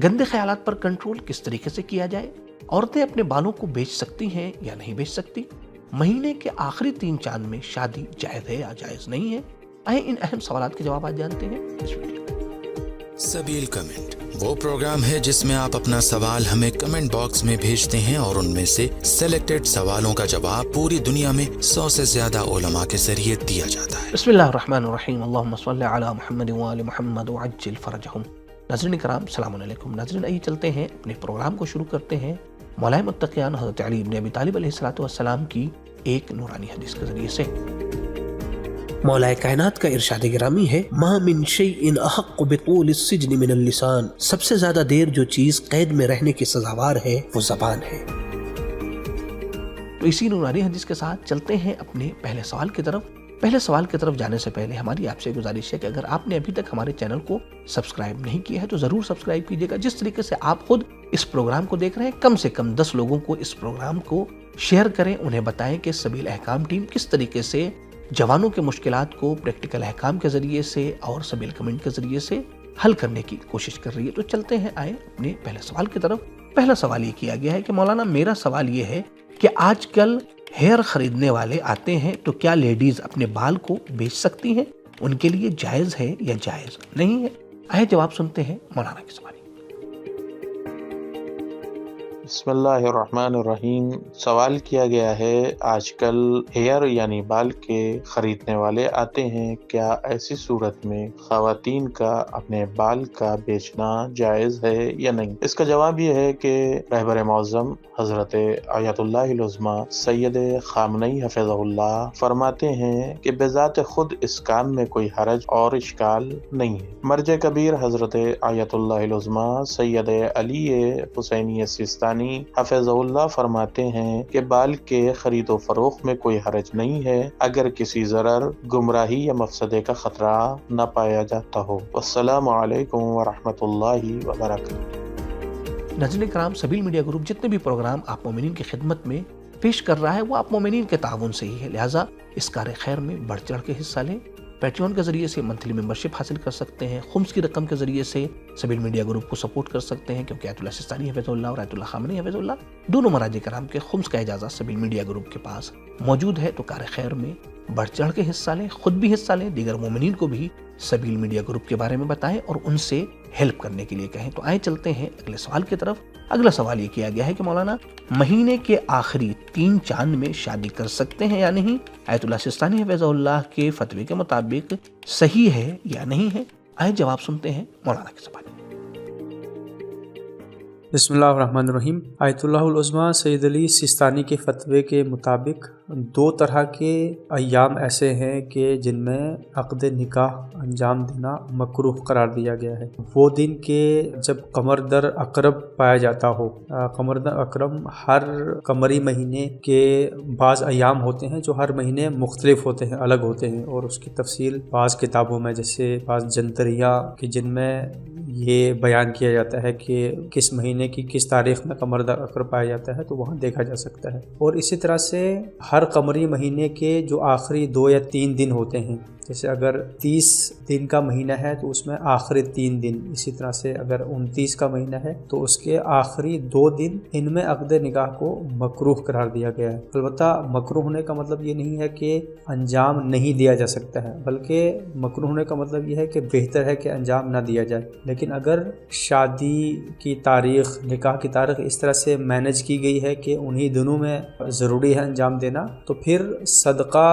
گندے خیالات پر کنٹرول کس طریقے سے کیا جائے؟ عورتیں اپنے بالوں کو بیچ سکتی ہیں یا نہیں بیچ سکتی؟ مہینے کے آخری 3 چاند میں شادی جائز ہے یا جائز نہیں ہے؟ آئے ان اہم سوالات کے جوابات جانتے ہیں اس ویڈیو میں۔ سبیل کمنٹ وہ پروگرام ہے جس میں آپ اپنا سوال ہمیں کمنٹ باکس میں بھیجتے ہیں اور ان میں سے سلیکٹڈ سوالوں کا جواب پوری دنیا میں 100 سے زیادہ علماء کے ذریعے دیا جاتا ہے۔ بسم اللہ الرحمن الرحیم، اللہم صلی علی محمد وآل محمد وعجل فرجہم۔ ناظرین کرام السلام علیکم۔ ناظرین آئیے چلتے ہیں اپنے پروگرام کو شروع کرتے ہیں مولا متقیان حضرت علی ابن ابی طالب علیہ السلام کی ایک نورانی حدیث کے ذریعے سے۔ مولا کائنات کا ارشاد گرامی ہے، ما من شیء احق بطول السجن من اللسان، سب سے زیادہ دیر جو چیز قید میں رہنے کی سزاوار ہے وہ زبان ہے۔ تو اسی نورانی حدیث کے ساتھ چلتے ہیں اپنے پہلے سوال کی طرف۔ پہلے سوال کی طرف جانے سے پہلے ہماری آپ سے گزارش ہے کہ اگر آپ نے ابھی تک ہمارے چینل کو سبسکرائب نہیں کیا ہے تو ضرور سبسکرائب کیجیے گا۔ جس طریقے سے آپ خود اس پروگرام کو دیکھ رہے ہیں، کم سے کم 10 لوگوں کو اس پروگرام کو شیئر کریں، انہیں بتائیں کہ سبیل احکام ٹیم کس طریقے سے جوانوں کے مشکلات کو پریکٹیکل احکام کے ذریعے سے اور سبیل کمنٹ کے ذریعے سے حل کرنے کی کوشش کر رہی ہے۔ تو چلتے ہیں آئے اپنے پہلے سوال کی طرف۔ پہلا سوال یہ کیا گیا ہے کہ مولانا میرا سوال یہ ہے کہ آج کل ہیئر خریدنے والے آتے ہیں تو کیا لیڈیز اپنے بال کو بیچ سکتی ہیں؟ ان کے لیے جائز ہے یا جائز نہیں ہے؟ آئے جواب سنتے ہیں مولانا کے سوال۔ بسم اللہ الرحمن الرحیم۔ سوال کیا گیا ہے، آج کل ہیئر یعنی بال کے خریدنے والے آتے ہیں، کیا ایسی صورت میں خواتین کا اپنے بال کا بیچنا جائز ہے یا نہیں؟ اس کا جواب یہ ہے کہ رہبر معظم حضرت آیت اللہ العظمیٰ سید خامنئی حفظہ اللہ فرماتے ہیں کہ بذات خود اس کام میں کوئی حرج اور اشکال نہیں ہے۔ مرجع کبیر حضرت آیت اللہ العظمیٰ سید علی حسینی سیستانی حفظہ اللہ فرماتے ہیں کہ بال کے خرید و فروخت میں کوئی حرج نہیں ہے اگر کسی ضرر، گمراہی یا مفسدے کا خطرہ نہ پایا جاتا ہو۔ والسلام علیکم ورحمۃ اللہ وبرکاتہ۔ ناظرین کرام، سبیل میڈیا گروپ جتنے بھی پروگرام آپ مومنین کی خدمت میں پیش کر رہا ہے وہ آپ مومنین کے تعاون سے ہی ہے، لہٰذا اس کار خیر میں بڑھ چڑھ کے حصہ لیں۔ پیٹریون کے ذریعے سے منتھلی ممبرشپ حاصل کر سکتے ہیں، خمس کی رقم کے ذریعے سے سبیل میڈیا گروپ کو سپورٹ کر سکتے ہیں، کیونکہ آیت اللہ سیستانی حفظہ اللہ اور آیت اللہ خامنئی حفظہ اللہ دونوں مراجع کرام کے خمس کا اجازت سبیل میڈیا گروپ کے پاس موجود ہے۔ تو کار خیر میں بڑھ چڑھ کے حصہ لیں، خود بھی حصہ لیں، دیگر مومنین کو بھی سبیل میڈیا گروپ کے بارے میں بتائیں اور ان سے ہیلپ کرنے کے لیے کہیں۔ تو آئے چلتے ہیں اگلے سوال کی طرف۔ اگلا سوال یہ کیا گیا ہے کہ مولانا مہینے کے آخری 3 چاند میں شادی کر سکتے ہیں یا نہیں؟ آیت اللہ سیستانی حفظہ اللہ کے فتوی کے مطابق صحیح ہے یا نہیں ہے؟ آئے جواب سنتے ہیں مولانا کے سوال۔ بسم اللہ الرحمن الرحیم۔ آیت اللہ العظمیٰ سید علی سیستانی کے فتوے کے مطابق 2 طرح کے ایام ایسے ہیں کہ جن میں عقد نکاح انجام دینا مکروہ قرار دیا گیا ہے۔ وہ دن کہ جب قمر در اقرب پایا جاتا ہو۔ قمر در اقرب ہر قمری مہینے کے بعض ایام ہوتے ہیں جو ہر مہینے مختلف ہوتے ہیں، الگ ہوتے ہیں، اور اس کی تفصیل بعض کتابوں میں جیسے بعض جنتریہ کہ جن میں یہ بیان کیا جاتا ہے کہ کس مہینے کی کس تاریخ میں قمر در اقرب پایا جاتا ہے، تو وہاں دیکھا جا سکتا ہے۔ اور اسی طرح سے ہر قمری مہینے کے جو آخری 2 یا 3 دن ہوتے ہیں، جیسے اگر 30 دن کا مہینہ ہے تو اس میں آخری 3 دن، اسی طرح سے اگر 29 کا مہینہ ہے تو اس کے آخری 2 دن، ان میں عقد نکاح کو مکروہ قرار دیا گیا ہے۔ البتہ مکروہ ہونے کا مطلب یہ نہیں ہے کہ انجام نہیں دیا جا سکتا ہے، بلکہ مکروہ ہونے کا مطلب یہ ہے کہ بہتر ہے کہ انجام نہ دیا جائے۔ لیکن اگر شادی کی تاریخ، نکاح کی تاریخ اس طرح سے مینج کی گئی ہے کہ انہی دنوں میں ضروری ہے انجام دینا، تو پھر صدقہ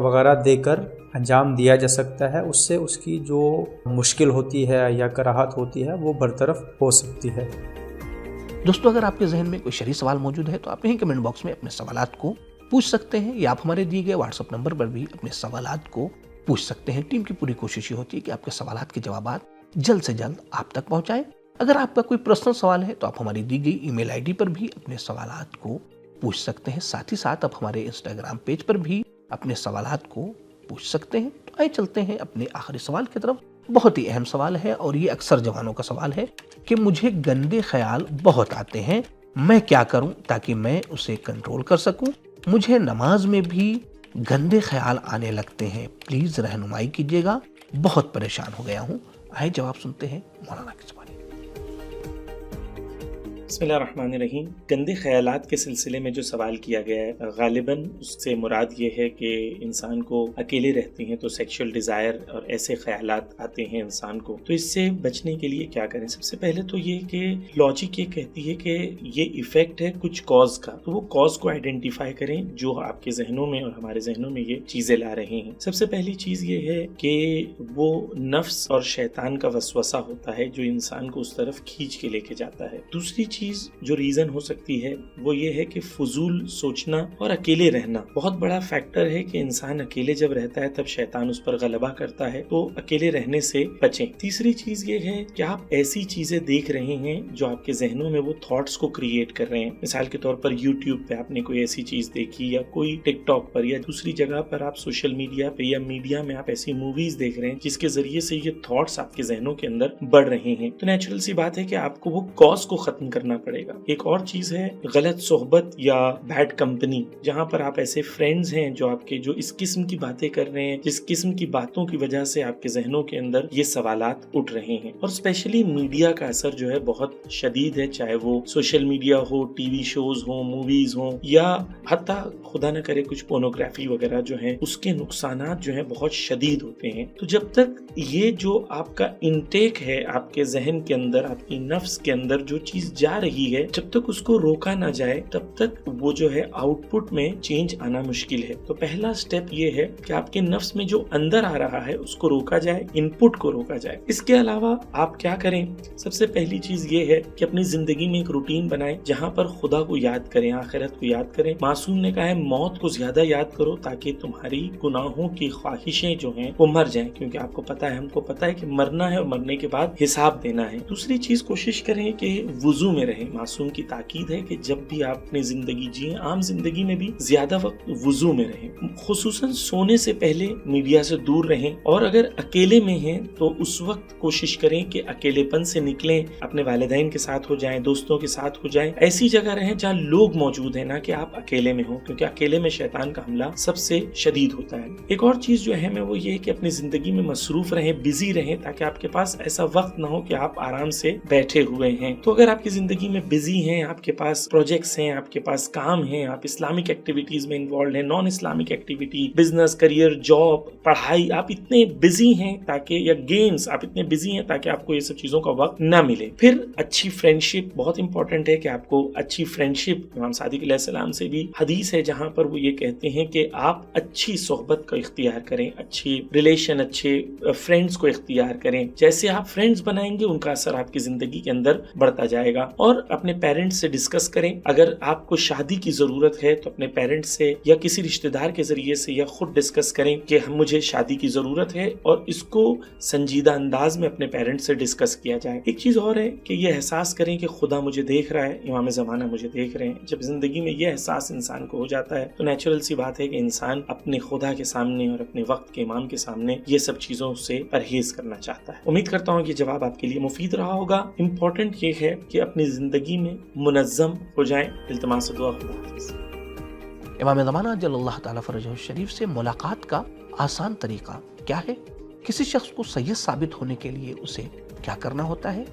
وغیرہ دے کر انجام دیا جا سکتا ہے۔ اس سے اس کی جو مشکل ہوتی ہے یا کراہت ہوتی ہے وہ برطرف ہو سکتی ہے۔ دوستو، اگر آپ کے ذہن میں کوئی شرعی سوال موجود ہے تو آپ یہیں کمنٹ باکس میں اپنے سوالات کو پوچھ سکتے ہیں، یا آپ ہمارے دیے گئے واٹس ایپ نمبر پر بھی اپنے سوالات کو پوچھ سکتے ہیں۔ ٹیم کی پوری کوشش یہ ہوتی ہے کہ آپ کے سوالات کے جوابات جلد سے جلد آپ تک پہنچائیں۔ اگر آپ کا کوئی پرسنل سوال ہے تو آپ ہماری دی گئی ای میل آئی ڈی پر بھی اپنے سوالات کو پوچھ سکتے ہیں، ساتھ ہی ساتھ آپ ہمارے انسٹاگرام پیج پر بھی اپنے سوالات کو پوچھ سکتے ہیں۔ تو آئے چلتے ہیں اپنے آخری سوال کی طرف۔ بہت ہی اہم سوال ہے اور یہ اکثر جوانوں کا سوال ہے کہ مجھے گندے خیال بہت آتے ہیں، میں کیا کروں تاکہ میں اسے کنٹرول کر سکوں؟ مجھے نماز میں بھی گندے خیال آنے لگتے ہیں، پلیز رہنمائی کیجیے گا، بہت پریشان ہو گیا ہوں۔ آئے جواب سنتے ہیں مولانا کے سوال۔ بسم اللہ الرحمن الرحیم. گندے خیالات کے سلسلے میں جو سوال کیا گیا ہے، غالباً اس سے مراد یہ ہے کہ انسان کو اکیلے رہتے ہیں تو سیکشل ڈیزائر اور ایسے خیالات آتے ہیں انسان کو، تو اس سے بچنے کے لیے کیا کریں. سب سے پہلے تو یہ کہ لاجک یہ کہتی ہے کہ یہ ایفیکٹ ہے کچھ کاز کا، تو وہ کاز کو آئیڈینٹیفائی کریں جو آپ کے ذہنوں میں اور ہمارے ذہنوں میں یہ چیزیں لا رہے ہیں. سب سے پہلی چیز یہ ہے کہ وہ نفس اور شیطان کا وسوسہ ہوتا ہے جو انسان کو اس طرف کھینچ کے لے کے جاتا ہے. دوسری چیز جو ریزن ہو سکتی ہے وہ یہ ہے کہ فضول سوچنا اور اکیلے رہنا بہت بڑا فیکٹر ہے کہ انسان اکیلے جب رہتا ہے تب شیطان اس پر غلبہ کرتا ہے، تو اکیلے رہنے سے بچیں. تیسری چیز یہ ہے کہ آپ ایسی چیزیں دیکھ رہے ہیں جو آپ کے ذہنوں میں وہ تھاٹس کو کریٹ کر رہے ہیں. مثال کے طور پر یوٹیوب پہ آپ نے کوئی ایسی چیز دیکھی، یا کوئی ٹک ٹاک پر یا دوسری جگہ پر آپ سوشل میڈیا پہ یا میڈیا میں آپ ایسی موویز دیکھ رہے ہیں جس کے ذریعے سے یہ تھاٹس آپ کے ذہنوں کے اندر بڑھ رہے ہیں، تو نیچرل سی بات ہے کہ آپ کو وہ کاز کو ختم کرنا پڑے گا. ایک اور چیز ہے غلط صحبت یا بیڈ کمپنی، جہاں پر آپ ایسے فرینڈز ہیں جو آپ کے جو اس قسم کی باتیں کر رہے ہیں، جس قسم کی باتوں کی وجہ سے آپ کے ذہنوں کے اندر یہ سوالات اٹھ رہے ہیں. اور اسپیشلی میڈیا کا اثر جو ہے بہت شدید ہے، چاہے وہ سوشل میڈیا ہو، ٹی وی شوز ہوں، موویز ہوں، یا حتیٰ خدا نہ کرے کچھ پورنوگرافی وغیرہ جو ہیں، اس کے نقصانات جو ہیں بہت شدید ہوتے ہیں. تو جب تک یہ جو آپ کا انٹیک ہے آپ کے ذہن کے اندر، آپ کی نفس کے اندر جو چیز جا رہی ہے، جب تک اس کو روکا نہ جائے تب تک وہ جو ہے آؤٹ پٹ میں چینج آنا مشکل ہے. تو پہلا سٹیپ یہ ہے کہ آپ کے نفس میں جو اندر آ رہا ہے اس کو روکا جائے، ان پٹ کو روکا جائے. اس کے علاوہ آپ کیا کریں؟ سب سے پہلی چیز یہ ہے کہ اپنی زندگی میں ایک روٹین بنائیں جہاں پر خدا کو یاد کریں، آخرت کو یاد کریں. معصوم نے کہا ہے موت کو زیادہ یاد کرو تاکہ تمہاری گناہوں کی خواہشیں جو ہیں وہ مر جائیں، کیونکہ آپ کو پتا ہے، ہم کو پتا ہے کہ مرنا ہے اور مرنے کے بعد حساب دینا ہے. دوسری چیز کوشش کریں کہ وضو میں رہیں. معصوم کی تاکید ہے کہ جب بھی آپ اپنی زندگی جئیں، عام زندگی میں بھی زیادہ وقت وضو میں رہیں. خصوصاً سونے سے پہلے میڈیا سے دور رہیں، اور اگر اکیلے میں ہیں تو اس وقت کوشش کریں کہ اکیلے پن سے نکلیں، اپنے والدین کے ساتھ ہو جائیں، دوستوں کے ساتھ ہو جائیں. ایسی جگہ رہیں جہاں لوگ موجود ہیں، نہ کہ آپ اکیلے میں ہوں، کیونکہ اکیلے میں شیطان کا حملہ سب سے شدید ہوتا ہے. ایک اور چیز جو اہم ہے وہ یہ کہ اپنی زندگی میں مصروف رہیں، بزی رہیں، تاکہ آپ کے پاس ایسا وقت نہ ہو کہ آپ آرام سے بیٹھے ہوئے ہیں. تو اگر آپ کی زندگی میں بزی ہیں، آپ کے پاس پروجیکٹس ہیں، آپ کے پاس کام ہیں، آپ اسلامک ایکٹیویٹیز میں انوالوڈ ہیں، naan Islamic activity, business, career, job, پڑھائی، آپ اتنے بزی ہیں تاکہ، یا گیمز، آپ اتنے بزی ہیں تاکہ آپ کو یہ سب چیزوں کا وقت نہ ملے. پھر اچھی فرینڈشپ بہت امپورٹنٹ ہے کہ آپ کو اچھی فرینڈشپ، امام صادق علیہ السلام سے بھی حدیث ہے جہاں پر وہ یہ کہتے ہیں کہ آپ اچھی صحبت کا اختیار کریں، اچھی ریلیشن، اچھے فرینڈز کو اختیار کریں. جیسے آپ فرینڈز بنائیں گے ان کا اثر آپ کی زندگی کے اندر بڑھتا جائے گا. اور اپنے پیرنٹس سے ڈسکس کریں. اگر آپ کو شادی کی ضرورت ہے تو اپنے پیرنٹس سے یا کسی رشتہ دار کے ذریعے سے یا خود ڈسکس کریں کہ مجھے شادی کی ضرورت ہے، اور اس کو سنجیدہ انداز میں اپنے پیرنٹس سے ڈسکس کیا جائے. ایک چیز اور ہے کہ یہ احساس کریں کہ خدا مجھے دیکھ رہا ہے، امام زمانہ مجھے دیکھ رہے ہیں. جب زندگی میں یہ احساس انسان کو ہو جاتا ہے تو نیچرل سی بات ہے کہ انسان اپنے خدا کے سامنے اور اپنے وقت کے امام کے سامنے یہ سب چیزوں سے پرہیز کرنا چاہتا ہے. امید کرتا ہوں کہ جواب آپ کے لیے مفید رہا ہوگا. امپورٹنٹ یہ ہے کہ اپنی زندگی میں منظم ہو جائیں. التماس دعا. خدا حافظ. امام زمانہ جل اللہ تعالیٰ فرجہ الشریف سے ملاقات کا آسان طریقہ کیا ہے؟ کسی شخص کو سید ثابت ہونے کے لیے اسے کیا کرنا ہوتا ہے؟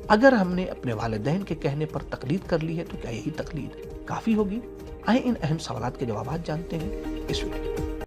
اگر ہم نے اپنے والدین کے کہنے پر تقلید کر لی ہے تو کیا یہی تقلید کافی ہوگی؟ آئیں ان اہم سوالات کے جوابات جانتے ہیں اس ویڈیو میں.